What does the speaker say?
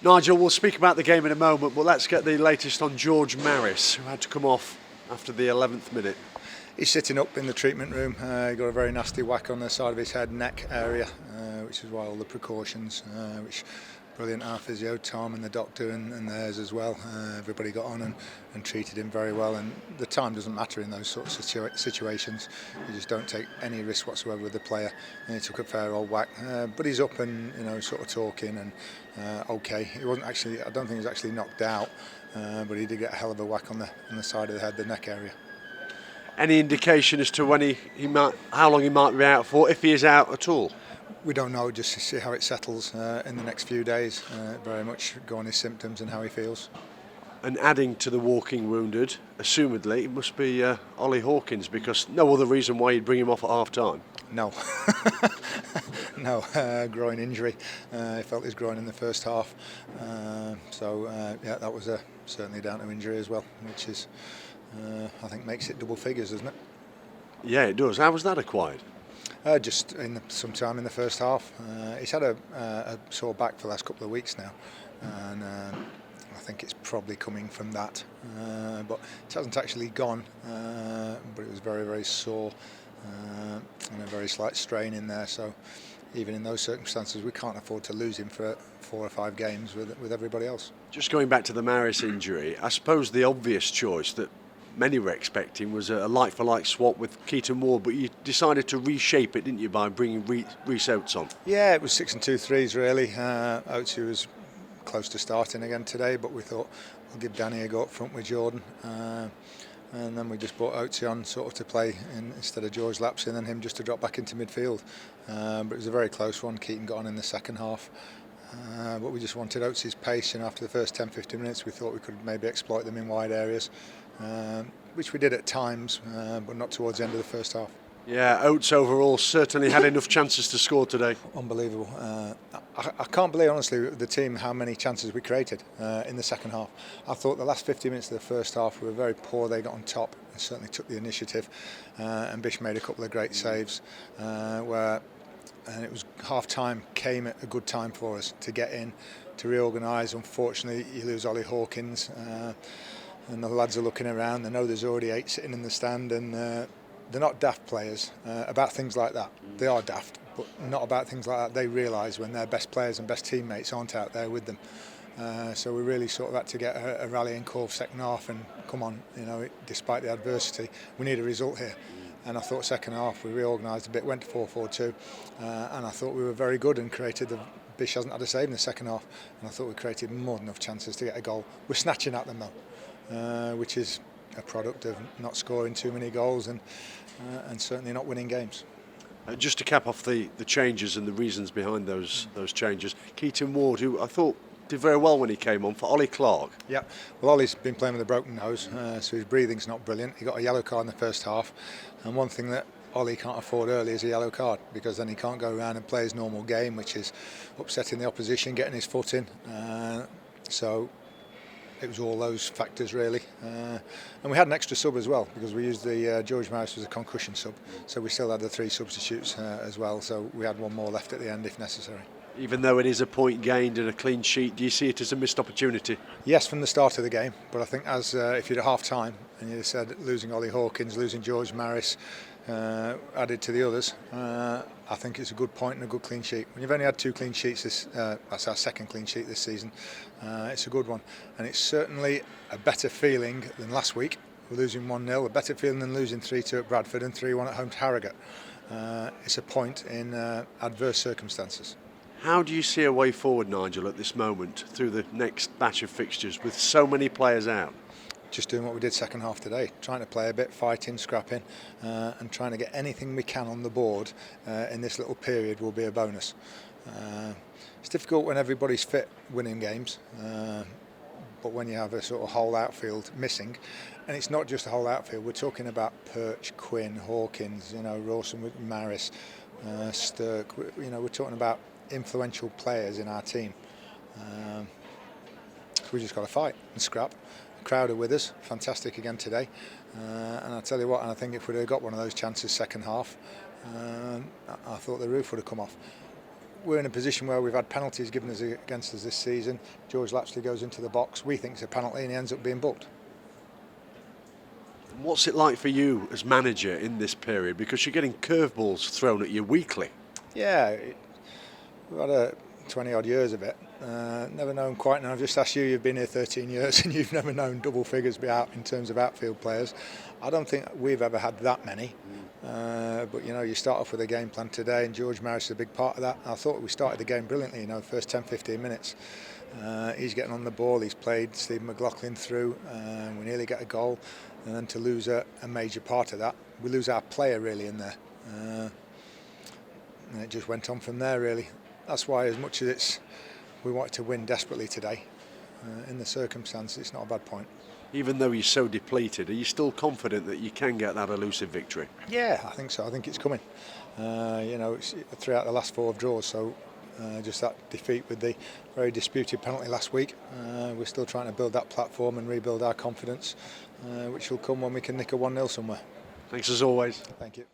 Nigel, we'll speak about the game in a moment, but let's get the latest on George Maris, who had to come off after the 11th minute. He's sitting up in the treatment room. He got a very nasty whack on the side of his head, neck area, which is why all the precautions, which brilliant, our physio, Tom, and the doctor and theirs as well. Everybody got on and treated him very well, and the time doesn't matter in those sorts of situations. You just don't take any risk whatsoever with the player, and he took a fair old whack. But he's up and sort of talking and okay. He wasn't actually, I don't think he was actually knocked out, but he did get a hell of a whack on the side of the head, the neck area. Any indication as to when he might, how long he might be out for, if he is out at all? We don't know, just to see how it settles in the next few days. Very much go on his symptoms and how he feels. And adding to the walking wounded, assumedly, it must be Ollie Hawkins, because no other reason why you'd bring him off at half-time. No. No, groin injury. He felt his groin in the first half. Yeah, that was certainly down to injury as well, which is, I think, makes it double figures, doesn't it? Yeah, it does. How was that acquired? Just sometime in the first half. He's had a sore back for the last couple of weeks now, and I think it's probably coming from that. But it hasn't actually gone, but it was very, very sore and a very slight strain in there. So even in those circumstances, we can't afford to lose him for 4 or 5 games with everybody else. Just going back to the Maris injury, I suppose the obvious choice that many were expecting was a like-for-like swap with Keaton Ward, but you decided to reshape it, didn't you, by bringing Rhys Oates on? Yeah, it was 6 and 2 threes really. Oates, who was close to starting again today, but we thought we'll give Danny a go up front with Jordan, and then we just brought Oates on sort of to play instead of George lapsing and him just to drop back into midfield. But it was a very close one. Keaton got on in the second half. But we just wanted Oates' pace, and after the first 10-15 minutes we thought we could maybe exploit them in wide areas, which we did at times, but not towards the end of the first half. Yeah, Oates overall certainly had enough chances to score today. Unbelievable. I can't believe, honestly, with the team, how many chances we created in the second half. I thought the last 50 minutes of the first half we were very poor. They got on top and certainly took the initiative, and Bish made a couple of great saves and it was half-time came at a good time for us to get in, to reorganise. Unfortunately, you lose Ollie Hawkins, and the lads are looking around. They know there's already 8 sitting in the stand, and they're not daft players about things like that. They are daft, but not about things like that. They realise when their best players and best teammates aren't out there with them. So we really sort of had to get a rallying call for second half, and come on, despite the adversity, we need a result here. And I thought second half we reorganised a bit, went to 4-4-2, and I thought we were very good and created Bish hasn't had a save in the second half, and I thought we created more than enough chances to get a goal. We're snatching at them though, which is a product of not scoring too many goals and certainly not winning games. Just to cap off the changes and the reasons behind those changes, Keaton Ward, who I thought did very well when he came on, for Ollie Clark. Yeah, well, Ollie's been playing with a broken nose, so his breathing's not brilliant. He got a yellow card in the first half, and one thing that Ollie can't afford early is a yellow card, because then he can't go around and play his normal game, which is upsetting the opposition, getting his foot in. So it was all those factors really, and we had an extra sub as well, because we used the George Maris was a concussion sub, so we still had the 3 substitutes as well, so we had one more left at the end if necessary. Even though it is a point gained and a clean sheet, do you see it as a missed opportunity? Yes, from the start of the game, but I think as if you'd at half time and you said losing Ollie Hawkins, losing George Maris, added to the others, I think it's a good point and a good clean sheet. When you've only had 2 clean sheets, that's our second clean sheet this season, it's a good one, and it's certainly a better feeling than last week. We're losing 1-0, a better feeling than losing 3-2 at Bradford and 3-1 at home to Harrogate. It's a point in adverse circumstances. How do you see a way forward, Nigel, at this moment through the next batch of fixtures with so many players out? Just doing what we did second half today, trying to play a bit, fighting, scrapping, and trying to get anything we can on the board in this little period will be a bonus. It's difficult when everybody's fit winning games, but when you have a sort of whole outfield missing, and it's not just a whole outfield, we're talking about Perch, Quinn, Hawkins, Rawson with Maris, Stirk, we're talking about influential players in our team. So we just got to fight and scrap. The crowd are with us, fantastic again today, and I tell you what, and I think if we'd have got one of those chances second half, I thought the roof would have come off. we're in a position where we've had penalties given us against us this season. George Lapsley goes into the box, we think it's a penalty, and he ends up being booked. What's it like for you as manager in this period? Because you're getting curveballs thrown at you weekly. Yeah, we've had 20 odd years of it. Never known quite, and I've just asked you, you've been here 13 years and you've never known double figures be out in terms of outfield players. I don't think we've ever had that many. But you know, you start off with a game plan today, and George Maris is a big part of that. I thought we started the game brilliantly, you know, first 10-15 minutes. He's getting on the ball, he's played Stephen McLaughlin through, we nearly get a goal, and then to lose a major part of that, we lose our player really in there. And it just went on from there really. That's why, as much as we wanted to win desperately today, in the circumstances, it's not a bad point. Even though you're so depleted, are you still confident that you can get that elusive victory? Yeah, I think so. I think it's coming. You know, it's 3 out of the last 4 draws, so just that defeat with the very disputed penalty last week. We're still trying to build that platform and rebuild our confidence, which will come when we can nick a 1-0 somewhere. Thanks as always. Thank you.